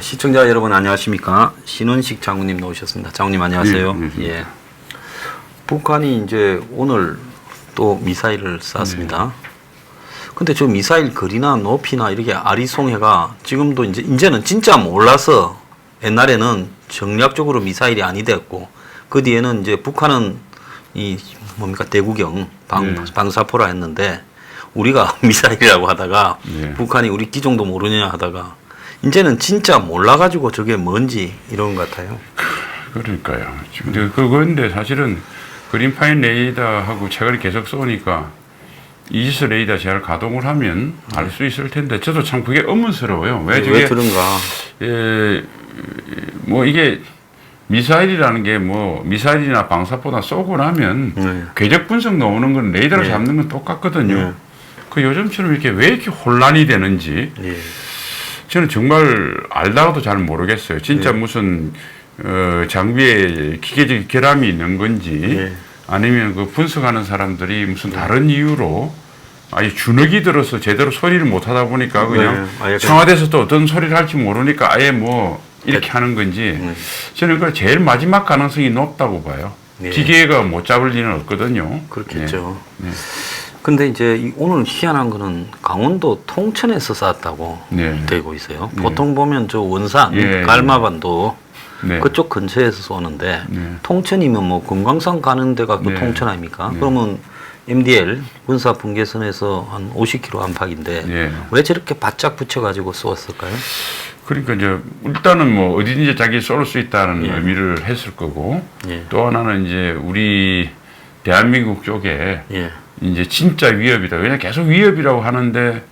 시청자 여러분 안녕하십니까? 신은식 장군님 나오셨습니다. 장군님 안녕하세요. 예. 북한이 이제 오늘 또 미사일을 쐈습니다. 근데 저 미사일 거리나 높이나 이렇게 아리송해가 지금도 이제는 진짜 몰라서 옛날에는 정략적으로 미사일이 아니 됐고 그 뒤에는 이제 북한은 이 뭡니까 대구경 방사포라 했는데 우리가 미사일이라고 하다가 북한이 우리 기종도 모르냐 하다가 이제는 진짜 몰라가지고 저게 뭔지 이런 것 같아요. 그러니까요. 근데 그건데 사실은 그린파인 레이더하고 책을 계속 쏘니까 이지스 레이더 잘 가동을 하면 알 수 있을 텐데 저도 참 그게 의문스러워요. 왜 저게 왜 그런가? 뭐 이게 미사일이라는 게 뭐 미사일이나 방사포나 쏘고 나면 궤적 분석 나오는 건 레이더를 잡는 건 똑같거든요. 그 요즘처럼 이렇게 왜 이렇게 혼란이 되는지 저는 정말 알다가도 잘 모르겠어요. 진짜 무슨 장비에 기계적 결함이 있는 건지 아니면 그 분석하는 사람들이 무슨 다른 이유로 아예 주눅이 들어서 제대로 소리를 못 하다 보니까 그냥 청와대에서 또 어떤 소리를 할지 모르니까 아예 뭐 이렇게 하는 건지 저는 그걸 제일 마지막 가능성이 높다고 봐요. 기계가 못 잡을 리는 없거든요. 그렇겠죠. 근데 이제 오늘 희한한 거는 강원도 통천에서 쐈다고 되고 있어요. 보통 보면 저 원산, 갈마반도 그쪽 근처에서 쏘는데 통천이면 뭐 금강산 가는 데가 그 통천 아닙니까? 그러면 MDL 군사 분계선에서 한 50km 안팎인데 왜 저렇게 바짝 붙여가지고 쏘았을까요? 그러니까 이제 일단은 뭐 어디든지 자기 쏠 수 있다는 의미를 했을 거고 또 하나는 이제 우리 대한민국 쪽에 이제 진짜 위협이다. 왜냐 계속 위협이라고 하는데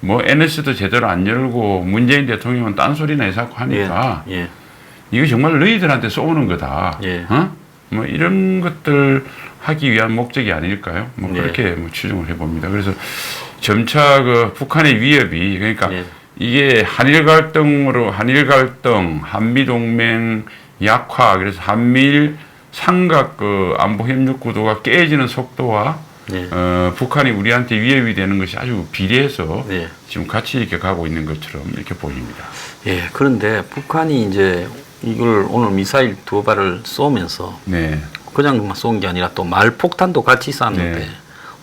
뭐 NS도 제대로 안 열고 문재인 대통령은 딴소리나 해서 하니까 이거 정말 너희들한테 쏘는 거다. 뭐 이런 것들 하기 위한 목적이 아닐까요? 뭐 그렇게 뭐 추정을 해봅니다. 그래서 점차 그 북한의 위협이 그러니까 이게 한일 갈등, 한미 동맹 약화, 그래서 한미일 삼각 그 안보 협력 구도가 깨지는 속도와 북한이 우리한테 위협이 되는 것이 아주 비례해서 지금 같이 이렇게 가고 있는 것처럼 이렇게 보입니다. 예, 그런데 북한이 이제 이걸 오늘 미사일 2발을 쏘면서 그냥 쏜 게 아니라 또 말폭탄도 같이 쐈는데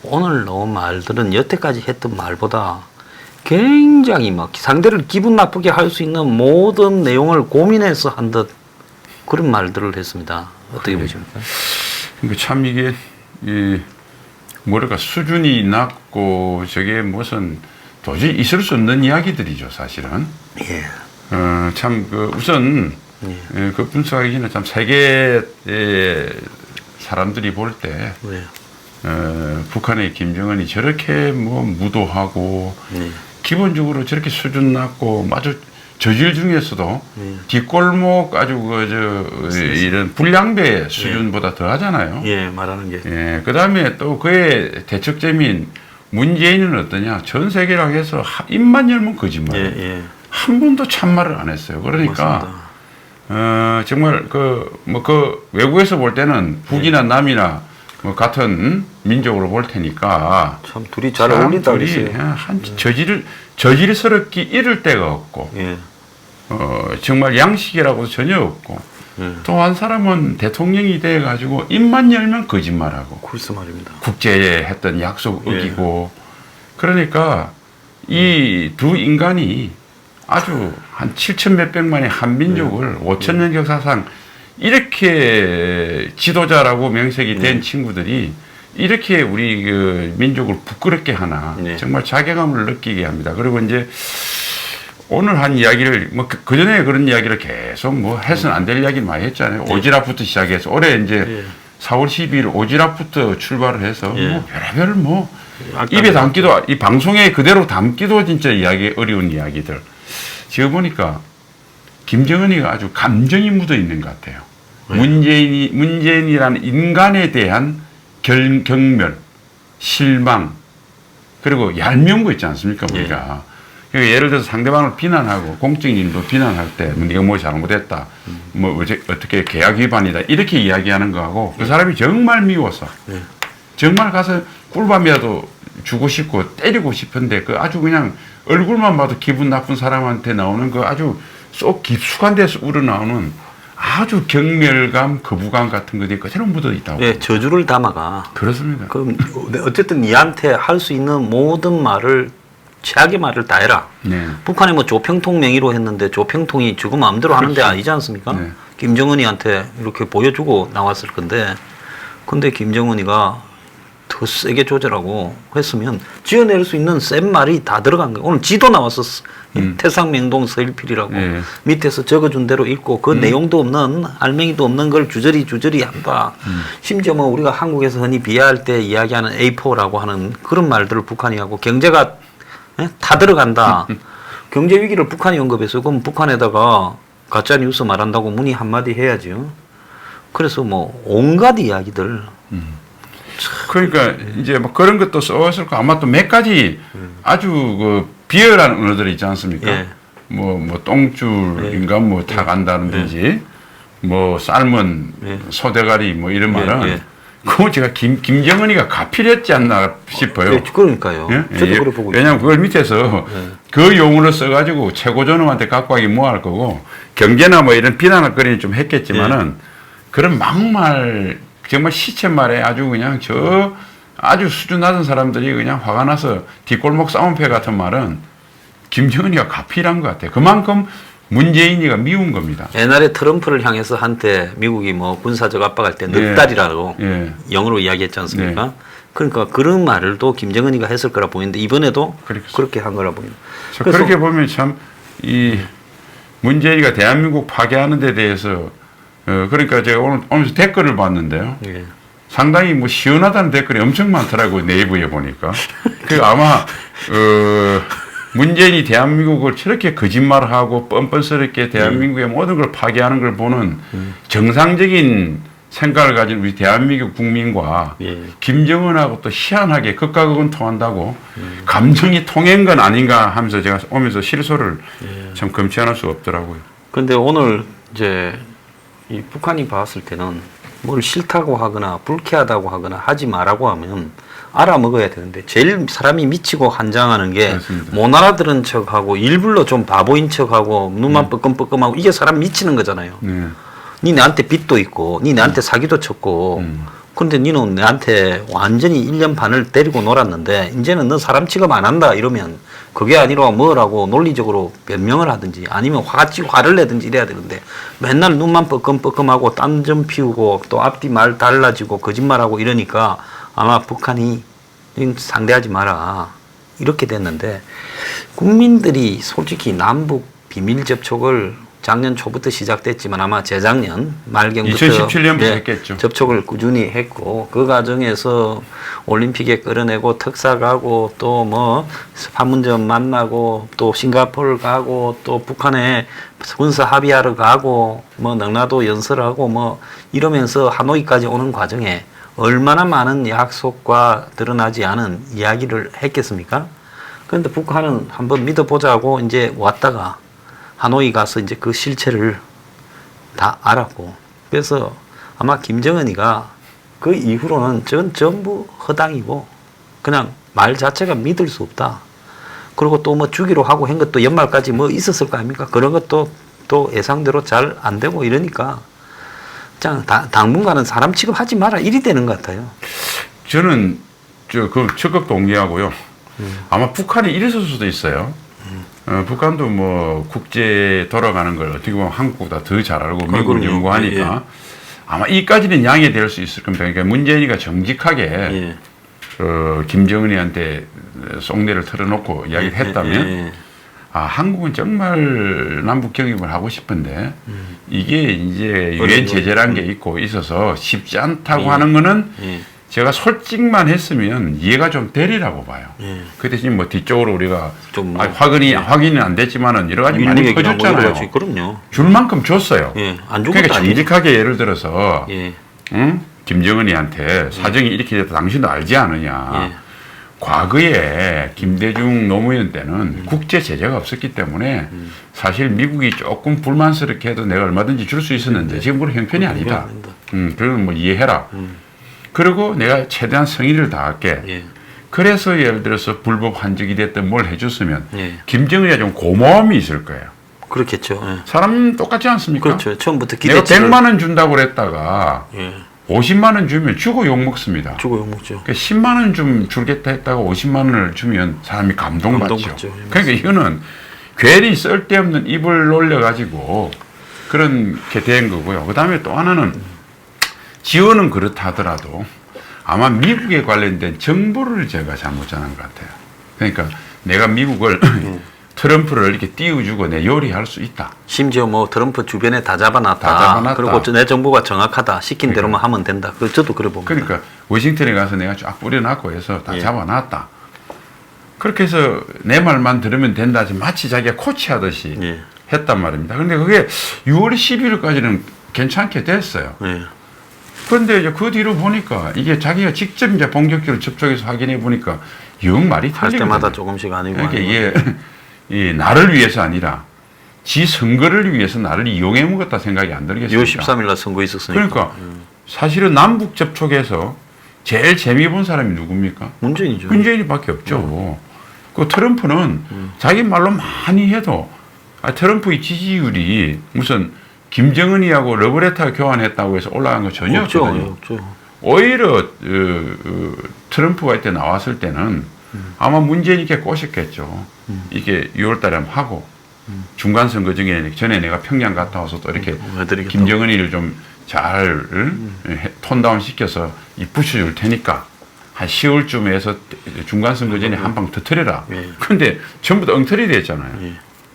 오늘 나온 말들은 여태까지 했던 말보다 굉장히 막 상대를 기분 나쁘게 할 수 있는 모든 내용을 고민해서 한 듯 그런 말들을 했습니다. 어떻게 보십니까? 그러니까 참 이게 뭐랄까 수준이 낮고 저게 무슨 도저히 있을 수 없는 이야기들이죠, 사실은. 참 그 우선 그 분석하기 전에 참 세계 사람들이 볼 때 북한의 김정은이 저렇게 뭐 무도하고 기본적으로 저렇게 수준 낮고 아주 저질 중에서도 뒷골목 아주 이런 불량배 수준보다 더 하잖아요. 말하는 게. 그 다음에 또 그의 대척점인 문재인은 어떠냐. 전 세계랑 해서 입만 열면 거짓말. 한 번도 참말을 안 했어요. 그러니까, 정말 외국에서 볼 때는 북이나 남이나 뭐 같은 민족으로 볼 테니까 참 둘이 잘 어울린다 그랬어요. 한 저질스럽기 이를 데가 없고 정말 양식이라고도 전혀 없고 또 한 사람은 대통령이 돼 가지고 입만 열면 거짓말하고 글쎄 말입니다. 국제에 했던 약속 어기고 그러니까 이 두 인간이 아주 한 7천 몇백만의 한민족을 5천 년 역사상 이렇게 지도자라고 명색이 된 친구들이 이렇게 우리 그 민족을 부끄럽게 하나 정말 자괴감을 느끼게 합니다. 그리고 이제 오늘 한 이야기를 뭐 그 전에 그런 이야기를 계속 뭐 해서는 안 될 이야기를 많이 했잖아요. 오지랖부터 시작해서 올해 이제 4월 12일 오지랖부터 출발을 해서 뭐 별의별 뭐 입에 담기도 이 방송에 그대로 담기도 진짜 이야기 어려운 이야기들. 지금 보니까 김정은이가 아주 감정이 묻어 있는 것 같아요. 문재인이라는 인간에 대한 경멸, 실망, 그리고 얄미운 있지 않습니까, 우리가. 그러니까 예를 들어서 상대방을 비난하고 공적인도 비난할 때 네가 뭐 잘못했다, 뭐 어떻게 계약 위반이다 이렇게 이야기하는 거하고 그 사람이 정말 미워서 정말 가서 꿀밤이라도 주고 싶고 때리고 싶은데 그 아주 그냥 얼굴만 봐도 기분 나쁜 사람한테 나오는 그 아주 쏙 깊숙한 데서 우러나오는 아주 경멸감, 거부감 같은 것들이 그대로 묻어 있다고. 예, 저주를 담아가. 그렇습니다. 그럼 어쨌든 니한테 할 수 있는 모든 말을 최악의 말을 다 해라. 네. 북한이 뭐 조평통 명의로 했는데 조평통이 지구 마음대로 하는 데 그렇죠. 아니지 않습니까? 네. 김정은이한테 이렇게 보여주고 나왔을 건데, 근데 김정은이가 더 세게 조절하고 했으면 지어낼 수 있는 센 말이 다 들어간 거예요. 오늘 지도 나왔었어. 태상맹동 서일필이라고 네. 밑에서 적어준 대로 읽고 그 내용도 없는 알맹이도 없는 걸 주저리 한다. 심지어 뭐 우리가 한국에서 흔히 비하할 때 이야기하는 A4라고 하는 그런 말들을 북한이 하고 경제가 다 들어간다. 경제 위기를 북한이 언급해서 그럼 북한에다가 가짜 뉴스 말한다고 문의 한마디 해야죠. 그래서 뭐 온갖 이야기들. 그러니까 이제 뭐 그런 것도 써왔을 거 아마 또 몇 가지 아주 그 비열한 언어들이 있지 않습니까? 예. 뭐 똥줄인가 뭐 타간다든지 뭐 삶은 소대가리 뭐 이런 말은 그거 제가 김정은이가 가필했지 않나 싶어요. 예, 그러니까요. 예? 저도 그래 보고 왜냐하면 그걸 밑에서 그 용어를 써가지고 최고존엄한테 갖고 가기 뭐 할 거고 경제나 뭐 이런 비난할 거리는 좀 했겠지만은 그런 막말 정말 시쳇말에 아주 그냥 아주 수준 낮은 사람들이 그냥 화가 나서 뒷골목 싸움패 같은 말은 김정은이가 가필한 것 같아요. 그만큼 문재인이가 미운 겁니다. 옛날에 트럼프를 향해서 한때 미국이 뭐 군사적 압박할 때 늑달이라고 영어로 이야기했지 않습니까? 그러니까 그런 말을 또 김정은이가 했을 거라 보이는데 이번에도 그렇게 한 거라 보입니다. 그렇게 보면 참 이 문재인이가 대한민국 파괴하는 데 대해서 그러니까 제가 오면서 댓글을 봤는데요. 상당히 뭐 시원하다는 댓글이 엄청 많더라고요. 네이버에 보니까. 그 아마 문재인이 대한민국을 저렇게 거짓말하고 뻔뻔스럽게 대한민국의 모든 걸 파괴하는 걸 보는 정상적인 생각을 가진 우리 대한민국 국민과 김정은하고 또 희한하게 극과 극은 통한다고 감정이 통한 건 아닌가 하면서 제가 오면서 실소를 참 금치 않을 수가 없더라고요. 그런데 오늘 이제 이 북한이 봤을 때는 뭘 싫다고 하거나 불쾌하다고 하거나 하지 말라고 하면 알아먹어야 되는데 제일 사람이 미치고 환장하는 게 못 알아들은 척하고 일부러 좀 바보인 척하고 눈만 뻐끔뻐끔하고 이게 사람 미치는 거잖아요. 니 나한테 빚도 있고 니 나한테 사기도 쳤고 근데 니는 나한테 완전히 1년 반을 때리고 놀았는데 이제는 너 사람 취급 안 한다 이러면 그게 아니라 뭐라고 논리적으로 변명을 하든지 아니면 화를 내든지 이래야 되는데 맨날 눈만 뻐끔뻐끔하고 딴 점 피우고 또 앞뒤 말 달라지고 거짓말하고 이러니까 아마 북한이 상대하지 마라 이렇게 됐는데 국민들이 솔직히 남북 비밀 접촉을 작년 초부터 시작됐지만 아마 재작년 말경부터 2017년부터 했겠죠. 접촉을 꾸준히 했고 그 과정에서 올림픽에 끌어내고 특사 가고 또 뭐 판문점 만나고 또 싱가포르 가고 또 북한에 군사 합의하러 가고 뭐 능라도 연설하고 뭐 이러면서 하노이까지 오는 과정에 얼마나 많은 약속과 드러나지 않은 이야기를 했겠습니까? 그런데 북한은 한번 믿어보자고 이제 왔다가 하노이 가서 이제 그 실체를 다 알았고 그래서 아마 김정은이가 그 이후로는 전부 허당이고 그냥 말 자체가 믿을 수 없다. 그리고 또 뭐 주기로 하고 한 것도 연말까지 뭐 있었을 거 아닙니까? 그런 것도 또 예상대로 잘 안 되고 이러니까 당분간은 사람 취급하지 마라 이리 되는 것 같아요. 저는 그 적극 동의하고요. 아마 북한이 이랬을 수도 있어요. 북한도 뭐 국제 돌아가는 걸 어떻게 보면 한국보다 더 잘 알고 미국을 연구하니까 아마 이까지는 양해될 수 있을 겁니다. 그러니까 문재인이가 정직하게 김정은이한테 속내를 털어놓고 이야기를 했다면 한국은 정말 남북 경협을 하고 싶은데 이게 이제 유엔 제재라는 게 있고 있어서 쉽지 않다고 하는 거는 제가 솔직만 했으면 이해가 좀 되리라고 봐요. 그 대신 뭐 뒤쪽으로 우리가 좀 확인은 안 됐지만은 여러 가지 많이 퍼줬잖아요. 그럼요. 줄 만큼 줬어요. 안 준 그러니까 것도 정직하게 예를 들어서 김정은이한테 사정이 이렇게 됐다 당신도 알지 않느냐. 과거에 김대중 노무현 때는 국제 제재가 없었기 때문에 사실 미국이 조금 불만스럽게 해도 내가 얼마든지 줄 수 있었는데 지금 그런 형편이 아니다. 그러면 뭐 이해해라. 그리고 내가 최대한 성의를 다할게. 그래서 예를 들어서 불법 한적이 됐든 뭘 해줬으면 김정은이가 좀 고마움이 있을 거예요. 그렇겠죠. 예. 사람 똑같지 않습니까? 그렇죠. 처음부터 내가 기대치를 100만 원 준다고 그랬다가 예. 50만 원 주면 주고 욕 먹습니다. 주고 욕 먹죠. 그러니까 10만 원 좀 주겠다 했다가 50만 원을 주면 사람이 감동받죠. 감동받죠. 그러니까 이거는 괜히 쓸데없는 입을 놀려가지고 그렇게 된 거고요. 그 다음에 또 하나는 지원은 그렇다 하더라도 아마 미국에 관련된 정보를 제가 잘못 전한 것 같아요. 그러니까 내가 미국을 트럼프를 이렇게 띄워주고 내 요리할 수 있다. 심지어 뭐 트럼프 주변에 다 잡아놨다. 다 잡아놨다. 그리고 내 정보가 정확하다. 시킨 대로만 하면 된다. 그 저도 그래 봅니다. 그러니까 워싱턴에 가서 내가 쫙 뿌려놨고 해서 다 잡아놨다. 그렇게 해서 내 말만 들으면 된다. 마치 자기가 코치하듯이 했단 말입니다. 그런데 그게 6월 11일까지는 괜찮게 됐어요. 그런데 이제 그 뒤로 보니까 이게 자기가 직접 이제 본격적으로 접촉해서 확인해 보니까 영 말이 할 틀리거든요. 때마다 조금씩 아니고. 그러니까 이게 이 나를 위해서 아니라 지 선거를 위해서 나를 이용해 먹었다 생각이 안 들겠습니까? 6월 13일 날 선거 있었으니까. 그러니까 사실은 남북 접촉에서 제일 재미 본 사람이 누굽니까? 문재인이죠. 문재인이밖에 없죠. 그 트럼프는 자기 말로 많이 해도 트럼프의 지지율이 무슨 김정은이하고 러브레터 교환했다고 해서 올라간 거 전혀 없거든요. 없죠. 오히려 트럼프가 이때 나왔을 때는 아마 문재인이 이렇게 꼬셨겠죠. 이게 6월 달에 한번 하고 중간 선거 전에 내가 평양 갔다 와서 또 이렇게 김정은이를 좀 잘 톤다운 시켜서 붙여줄 테니까 한 10월쯤에 해서 중간 선거 전에 한 방 터뜨려라. 그런데 전부 다 엉터리 됐잖아요.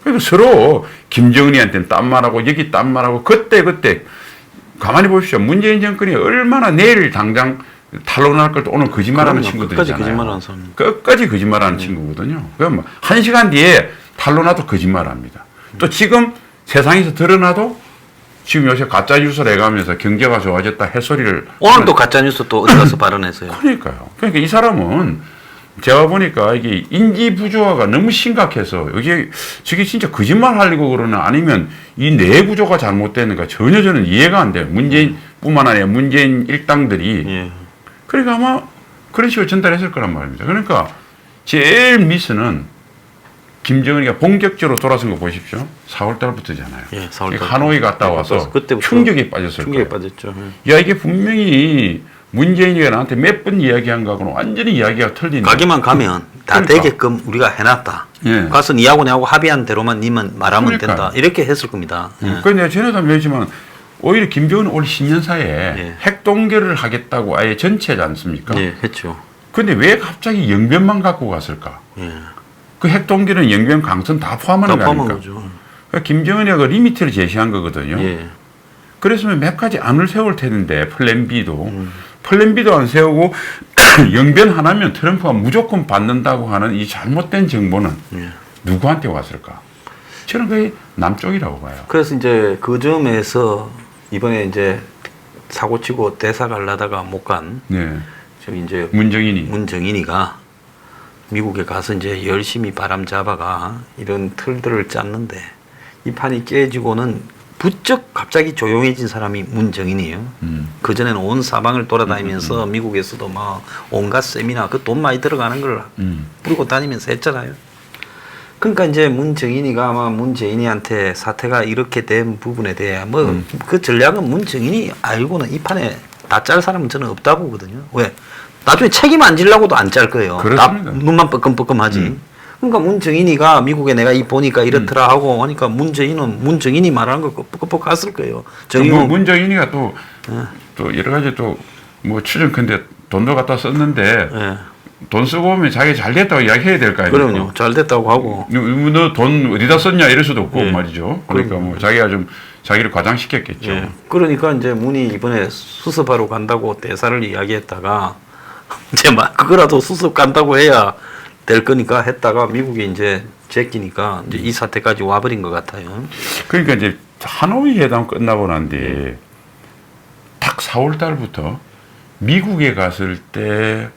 그래서 서로 김정은이한테는 딴 말하고 여기 딴 말하고 그때 가만히 보십시오. 문재인 정권이 얼마나 내일 당장 탄론할 걸 또 오늘 거짓말하는 친구들이잖아요. 끝까지 거짓말하는 사람. 끝까지 거짓말하는 친구거든요. 그럼 1시간 뒤에 탄론하도 거짓말합니다. 또 지금 세상에서 드러나도 지금 요새 가짜 뉴스를 해가면서 경제가 좋아졌다 햇소리를 오늘도 가짜 뉴스 또 어디 가서 발언했어요. 그러니까요. 그러니까 이 사람은 제가 보니까 이게 인지 부조화가 너무 심각해서 이게 저게 진짜 거짓말 하려고 그러나 아니면 이 내 구조가 잘못되는가 전혀 저는 이해가 안 돼요. 문재인뿐만 아니라 문재인 일당들이 그러니까 아마 그런 식으로 전달했을 거란 말입니다. 그러니까 제일 미스는 김정은이가 본격적으로 돌아선 거 보십시오. 4월 달부터잖아요. 4월 달. 하노이 갔다 와서 충격에 빠졌을 거예요. 빠졌죠. 야 이게 분명히 문재인이가 나한테 몇 번 이야기한 거하고는 완전히 이야기가 틀리네. 가기만 가면 다 그러니까. 되게끔 우리가 해놨다. 가서 니하고 내하고 합의한 대로만 니만 말하면 된다. 이렇게 했을 겁니다. 그런데 전에도 얘기했지만 오히려 김정은 올 10년 사이에 핵 동결을 하겠다고 아예 전체하지 않습니까? 했죠. 근데 왜 갑자기 영변만 갖고 갔을까? 그 핵 동결은 영변 강선 다 포함하는 거 아닙니까? 그러니까 김정은이가 그 리미트를 제시한 거거든요. 그랬으면 몇 가지 안을 세울 텐데 플랜 B도 안 세우고 영변 하나면 트럼프가 무조건 받는다고 하는 이 잘못된 정보는 누구한테 왔을까? 저는 거의 남쪽이라고 봐요. 그래서 이제 그 점에서 이번에 이제 사고치고 대사 가려다가 못 간 저기 이제 문정인이가 미국에 가서 이제 열심히 바람 잡아가 이런 틀들을 짰는데 이 판이 깨지고는 부쩍 갑자기 조용해진 사람이 문정인이에요. 그전에는 온 사방을 돌아다니면서 미국에서도 막 온갖 세미나 그 돈 많이 들어가는 걸 뿌리고 다니면서 했잖아요. 그러니까 이제 문정인이가 아마 문재인이한테 사태가 이렇게 된 부분에 대해 뭐 그 전략은 문정인이 알고는 이 판에 다 짤 사람은 저는 없다고 보거든요. 왜? 나중에 책임 안 지려고도 안 짤 거예요. 다 눈만 뻐끔뻐끔하지. 그러니까 문정인이가 미국에 내가 이 보니까 이렇더라 하고 하니까 문정인이 말하는 거 뻑뻑뻑 갔을 거예요. 문정인이가 또 여러 가지 또 뭐 추정컨대 돈도 갖다 썼는데 돈 쓰고 오면 자기 잘 됐다고 이야기해야 될 거 아닙니까? 그럼요. 잘 됐다고 하고. 너 돈 어디다 썼냐 이럴 수도 없고 말이죠. 그러니까 뭐 자기가 좀 자기를 과장시켰겠죠. 그러니까 이제 문이 이번에 수습하러 간다고 대사를 이야기했다가 이제 막 그거라도 수습 간다고 해야 될 거니까 했다가 미국이 이제 제끼니까 이제 이 사태까지 와버린 것 같아요. 그러니까 이제 하노이 회담 끝나고 난 뒤에 딱 4월 달부터 미국에 갔을 때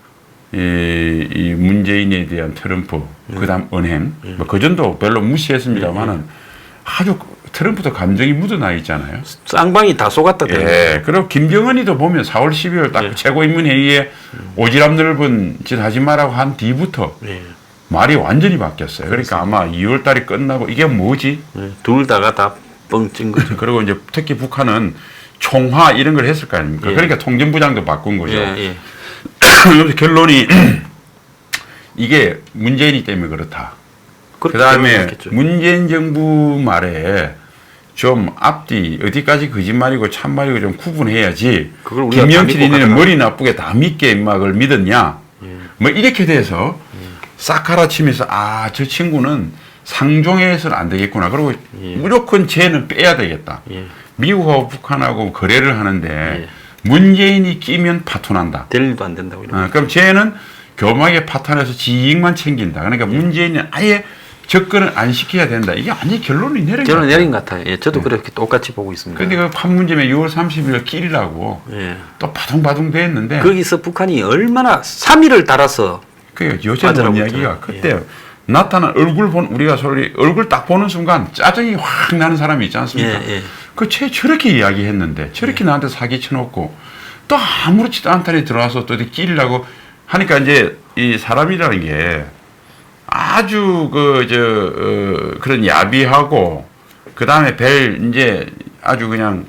이 문재인에 대한 트럼프 그다음 은행 뭐 그전도 별로 무시했습니다만은 아주 트럼프도 감정이 묻어나 있잖아요. 쌍방이 다 속았다. 그리고 김정은이도 보면 4월 12월 딱 최고인문회의에 오지랖 넓은 짓 하지 마라고 한 뒤부터 말이 완전히 바뀌었어요. 그러니까 아마 2월 달이 끝나고 이게 뭐지? 둘 다가 다 뻥찐 거죠. 그리고 이제 특히 북한은 총화 이런 걸 했을 거 아닙니까? 예. 그러니까 통전부장도 바꾼 거죠. 예. 그래서 결론이 이게 문재인이 때문에 그렇다. 그 다음에 문재인 정부 말에 좀 앞뒤 어디까지 거짓말이고 참말이고 좀 구분해야지. 김영철이는 머리 나쁘게 다 믿게 막을 믿었냐. 뭐 이렇게 돼서 싹 갈아치면서 아, 저 친구는 상종해서는 안 되겠구나. 그리고 무조건 쟤는 빼야 되겠다. 미국하고 북한하고 거래를 하는데 문재인이 끼면 파토난다. 될 일도 안 된다고. 그럼 쟤는 교묘하게 파탄해서 지 이익만 챙긴다. 그러니까 문재인은 아예 접근을 안 시켜야 된다. 이게 완전히 결론이 내린 것 같아요. 예, 저도 그렇게 똑같이 보고 있습니다. 근데 그 판문점에 6월 30일 끼리라고 또 바둥바둥 됐는데 거기서 북한이 얼마나 3일을 달아서 그 요새 본 이야기가 그때 나타난 얼굴 우리가 소리 얼굴 딱 보는 순간 짜증이 확 나는 사람이 있지 않습니까? 그 저렇게 이야기했는데 저렇게 나한테 사기 쳐놓고 또 아무렇지도 않다니 들어와서 또 끼리라고 하니까 이제 이 사람이라는 게 아주 그런 야비하고 그 다음에 이제 아주 그냥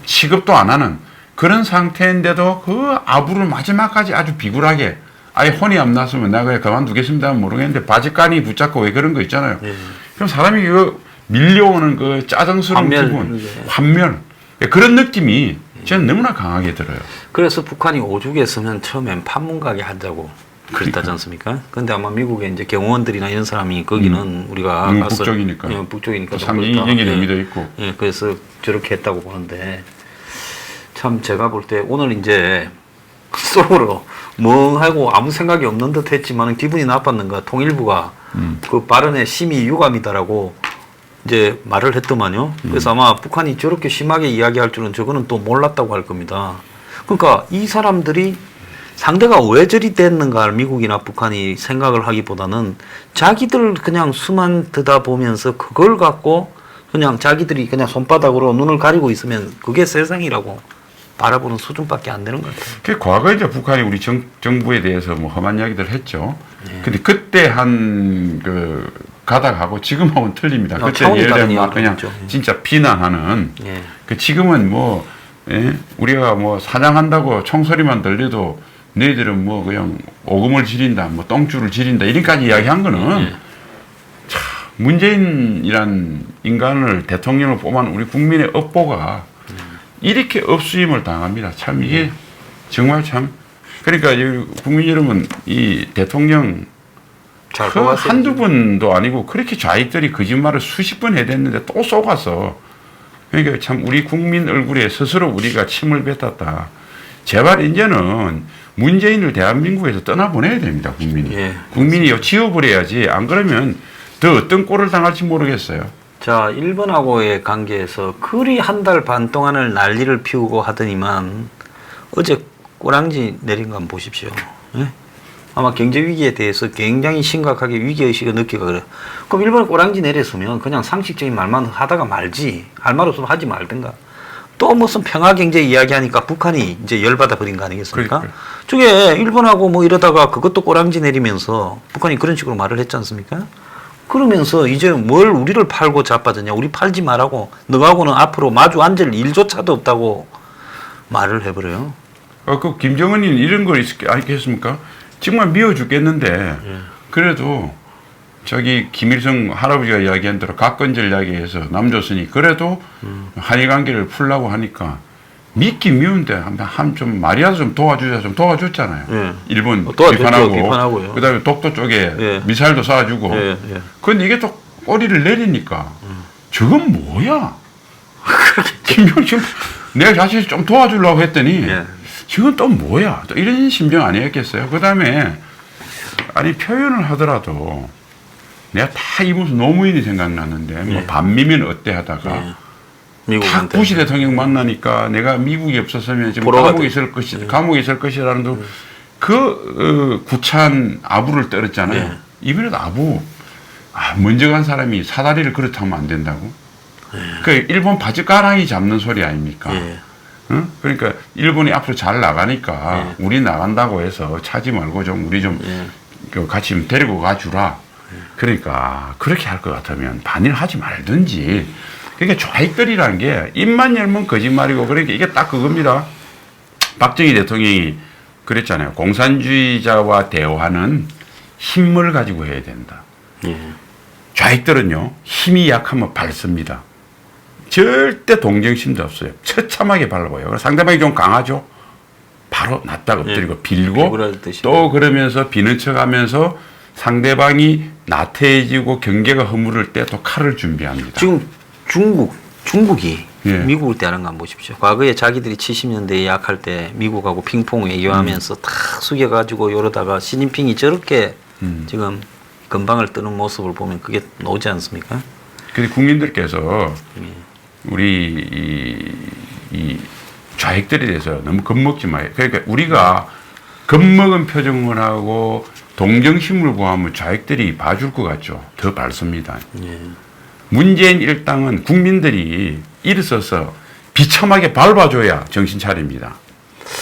취급도 안 하는 그런 상태인데도 그 아부를 마지막까지 아주 비굴하게 아예 혼이 안 났으면 내가 그냥 그만두겠습니다 모르겠는데 바지간이 붙잡고 왜 그런 거 있잖아요. 그럼 사람이 밀려오는 그 짜증스러운 기분, 환멸 그런 느낌이 저는 너무나 강하게 들어요. 그래서 북한이 오죽했으면 처음엔 판문가게 하자고 그랬다지 않습니까? 근데 아마 미국의 이제 경호원들이나 이런 사람이 거기는 우리가 가서 북쪽이니까 북쪽이니까 상징 인정이 의미도 있고 그래서 저렇게 했다고 보는데 참 제가 볼 때 오늘 이제 속으로 멍하고 아무 생각이 없는 듯 했지만 기분이 나빴는가 통일부가 그 발언에 심히 유감이다라고 이제 말을 했더만요. 그래서 아마 북한이 저렇게 심하게 이야기할 줄은 저거는 또 몰랐다고 할 겁니다. 그러니까 이 사람들이 상대가 왜 저리 됐는가 미국이나 북한이 생각을 하기보다는 자기들 그냥 수만 들여다보면서 그걸 갖고 그냥 자기들이 그냥 손바닥으로 눈을 가리고 있으면 그게 세상이라고 바라보는 수준밖에 안 되는 것 같아요. 그 과거에 이제 북한이 우리 정부에 대해서 뭐 험한 이야기들 했죠. 근데 그때 한 가닥하고 지금하고는 틀립니다. 그때 예를 들면 그냥 진짜 비난하는. 그 지금은 뭐 우리가 뭐 사냥한다고 총소리만 들려도 너희들은 뭐 그냥 오금을 지린다, 뭐 똥줄을 지린다 이런까지 이야기한 거는 참 문재인이란 인간을 대통령으로 뽑은 우리 국민의 업보가 이렇게 업수임을 당합니다. 참 이게 정말 참 그러니까 국민 여러분 이 대통령 한두 번도 아니고 그렇게 좌익들이 거짓말을 수십 번 해댔는데 또 속아서 그러니까 참 우리 국민 얼굴에 스스로 우리가 침을 뱉었다. 제발 이제는 문재인을 대한민국에서 떠나보내야 됩니다. 국민이. 국민이 지워버려야지. 안 그러면 더 어떤 꼴을 당할지 모르겠어요. 자, 일본하고의 관계에서 그리 한 달 반 동안을 난리를 피우고 하더니만 어제 꼬랑지 내린 거 한번 보십시오. 아마 경제 위기에 대해서 굉장히 심각하게 위기의식을 느끼고 그래요. 그럼 일본에 꼬랑지 내렸으면 그냥 상식적인 말만 하다가 말지. 할 말 없으면 하지 말든가. 또 무슨 평화경제 이야기하니까 북한이 이제 열받아 버린 거 아니겠습니까? 저게 일본하고 뭐 이러다가 그것도 꼬랑지 내리면서 북한이 그런 식으로 말을 했지 않습니까? 그러면서 이제 뭘 우리를 팔고 자빠졌냐. 우리 팔지 말라고. 너하고는 앞으로 마주 앉을 일조차도 없다고 말을 해버려요. 그 김정은이 이런 걸 있겠습니까? 정말 미워 죽겠는데 그래도 저기 김일성 할아버지가 이야기한 대로 각건절 이야기해서 남조선이 그래도 한일 관계를 풀라고 하니까 믿기 미운데 한 좀 말이라도 좀 도와주자 좀 도와줬잖아요. 일본 비판하고 그다음에 독도 쪽에 미사일도 쏴주고 그런데 이게 또 꼬리를 내리니까 저건 뭐야? 김정은 지금 내가 자신이 좀 도와주려고 했더니 지금 또 뭐야? 또 이런 심정 아니었겠어요? 그 다음에, 아니, 표현을 하더라도, 내가 다 이 무슨 노무인이 생각났는데, 뭐, 반미면 어때 하다가, 딱 부시 대통령 만나니까 내가 미국이 없었으면 지금 감옥에 있을 것이라는 구차한 아부를 떨었잖아요. 이번에도 아부, 먼저 간 사람이 사다리를 그렇다면 안 된다고? 그 일본 바지가랑이 잡는 소리 아닙니까? 응? 그러니까 일본이 앞으로 잘 나가니까 우리 나간다고 해서 차지 말고 좀 우리 좀 같이 데리고 가주라. 그러니까 그렇게 할 것 같으면 반일하지 말든지. 그러니까 좌익들이라는 게 입만 열면 거짓말이고 그러니까 이게 딱 그겁니다. 박정희 대통령이 그랬잖아요. 공산주의자와 대화는 힘을 가지고 해야 된다. 좌익들은요, 힘이 약하면 밟습니다. 절대 동정심도 없어요. 처참하게 밟아요. 상대방이 좀 강하죠? 바로 놨다 엎드리고 빌고 또 그러면서 비는 척 하면서 상대방이 나태해지고 경계가 허물을 때 또 칼을 준비합니다. 지금 중국이 미국을 대하는 거 한번 보십시오. 과거에 자기들이 70년대에 약할 때 미국하고 핑퐁 외교하면서 탁 숙여가지고 이러다가 시진핑이 저렇게 지금 건방을 뜨는 모습을 보면 그게 나오지 않습니까? 근데 국민들께서 우리 이 좌익들에 대해서 너무 겁먹지 마요. 그러니까 우리가 겁먹은 표정을 하고 동정심을 구하면 좌익들이 봐줄 것 같죠. 더 밟습니다. 문재인 일당은 국민들이 일어서서 비참하게 밟아줘야 정신 차립니다.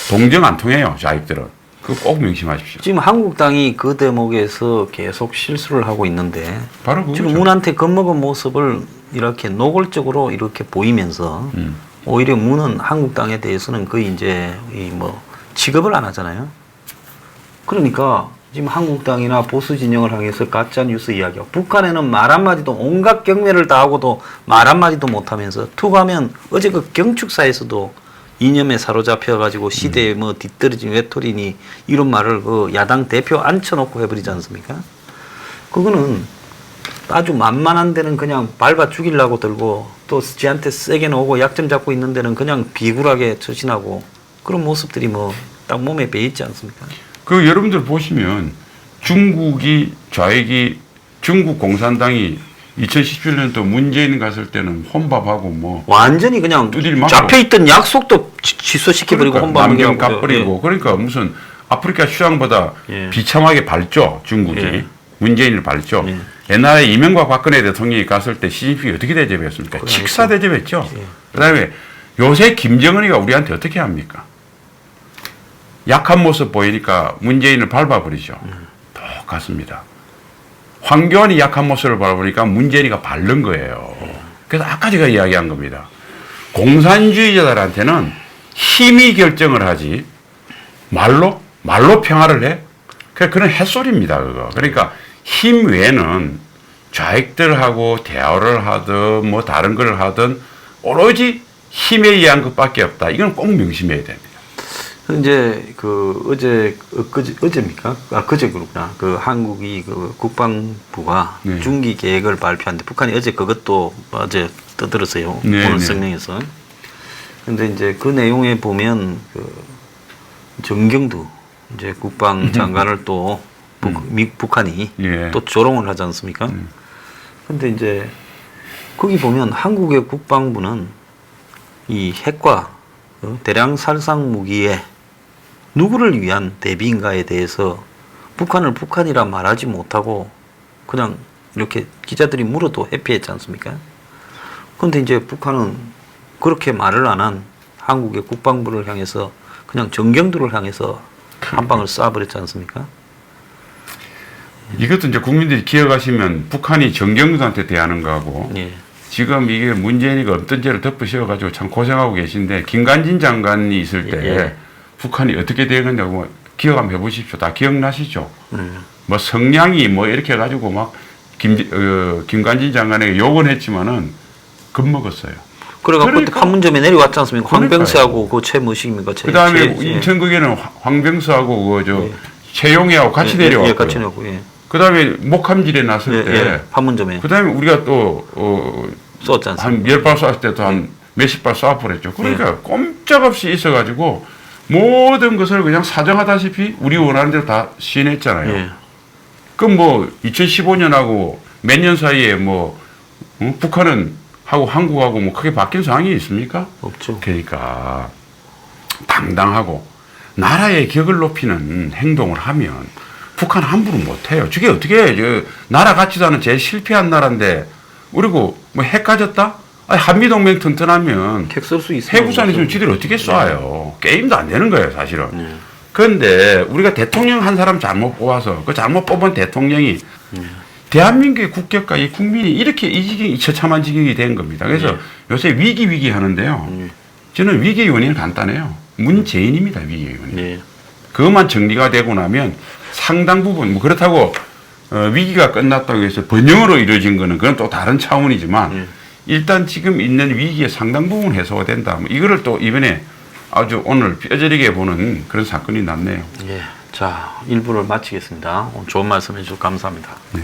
동정 안 통해요, 좌익들은. 그거 꼭 명심하십시오. 지금 한국당이 그 대목에서 계속 실수를 하고 있는데 바로 그거죠. 지금 문한테 겁먹은 모습을 이렇게 노골적으로 이렇게 보이면서 오히려 문은 한국당에 대해서는 거의 이제 취급을 안 하잖아요. 그러니까 지금 한국당이나 보수 진영을 향해서 가짜 뉴스 이야기하고 북한에는 말 한마디도 온갖 경매를 다 하고도 말 한마디도 못하면서 툭하면 어제 그 경축사에서도 이념에 사로잡혀가지고 시대에 뒤떨어진 외톨이니 이런 말을 그 야당 대표 앉혀놓고 해버리지 않습니까? 그거는 아주 만만한 데는 그냥 밟아 죽이려고 들고 또 지한테 세게 나오고 약점 잡고 있는 데는 그냥 비굴하게 처신하고 그런 모습들이 딱 몸에 배있지 않습니까? 그 여러분들 보시면 중국 공산당이 2017년도 문재인 갔을 때는 혼밥하고 완전히 그냥 잡혀있던 약속도 취소시켜버리고 그러니까 남경 갚버리고 그러니까 무슨 아프리카 휴양보다 비참하게 밟죠 중국이. 문재인을 밟죠. 옛날에 이명박 박근혜 대통령이 갔을 때 시진핑이 어떻게 대접했습니까? 직사 대접했죠. 그다음에 요새 김정은이가 우리한테 어떻게 합니까? 약한 모습 보이니까 문재인을 밟아버리죠. 똑같습니다. 황교안이 약한 모습을 밟으니까 문재인이가 밟는 거예요. 그래서 아까 제가 이야기한 겁니다. 공산주의자들한테는 힘이 결정을 하지 말로 평화를 해? 그런 햇소리입니다. 그거. 그러니까 힘 외에는 좌익들하고 대화를 하든 다른 걸 하든 오로지 힘에 의한 것밖에 없다. 이건 꼭 명심해야 됩니다. 이제 어제입니까? 그제 그렇구나. 한국이 국방부가 중기 계획을 발표하는데 북한이 어제 그것도 어제 떠들었어요. 오늘 성명에서. 근데 이제 그 내용에 보면 정경두 이제 국방장관을 또 북한이 또 조롱을 하지 않습니까? 근데 이제 거기 보면 한국의 국방부는 이 핵과 대량 살상 무기에 누구를 위한 대비인가에 대해서 북한을 북한이라 말하지 못하고 그냥 이렇게 기자들이 물어도 회피했지 않습니까? 그런데 이제 북한은 그렇게 말을 안 한 한국의 국방부를 향해서 그냥 정경두를 향해서 한 방을 쏴버렸지 않습니까? 이것도 이제 국민들이 기억하시면 북한이 정경두한테 대하는 거하고 지금 이게 문재인이가 어떤 죄를 덮으셔가지고 참 고생하고 계신데 김관진 장관이 있을 때 북한이 어떻게 대응했냐고 기억 한번 해보십시오. 다 기억나시죠? 성냥이 이렇게 해가지고 막 김관진 장관에게 욕은 했지만은 겁먹었어요. 그러니까 판문점에 내려왔지 않습니까? 황병수하고 그 최무식입니까? 그 다음에 인천국에는 황병수하고 최용해하고 같이 내려왔고요. 같이 내려왔고, 그 다음에 목함질에 났을 때 판문점에. 그 다음에 우리가 또 쏘았지 않습니까? 한 10발 쐈을 때도 한 몇십 발 쏴버렸죠. 그러니까 꼼짝없이 있어가지고 모든 것을 그냥 사정하다시피 우리 원하는 대로 다 시행했잖아요. 그럼 2015년하고 몇 년 사이에 북한은 하고 한국하고 크게 바뀐 상황이 있습니까? 없죠. 그러니까 당당하고 나라의 격을 높이는 행동을 하면 북한 함부로 못해요. 저게 어떻게 나라 같지도 않은 제일 실패한 나라인데 그리고 핵 가졌다? 한미동맹 튼튼하면 핵 쓸 수 있어요. 핵우산 있으면 지들이 어떻게 쏴요? 게임도 안 되는 거예요, 사실은. 그런데 우리가 대통령 한 사람 잘못 뽑아서 그 잘못 뽑은 대통령이 대한민국의 국격과 이 국민이 이렇게 이 지경이 처참한 지경이 된 겁니다. 그래서 요새 위기 하는데요. 저는 위기의 원인은 간단해요. 문재인입니다. 위기의 원인. 그것만 정리가 되고 나면 상당 부분 뭐 그렇다고 위기가 끝났다고 해서 번영으로 이루어진 거는 그건 또 다른 차원이지만 일단 지금 있는 위기의 상당 부분 해소가 된다. 뭐 이거를 또 이번에 아주 오늘 뼈저리게 보는 그런 사건이 났네요. 자, 1부를 마치겠습니다. 오늘 좋은 말씀 해주셔서 감사합니다. 네.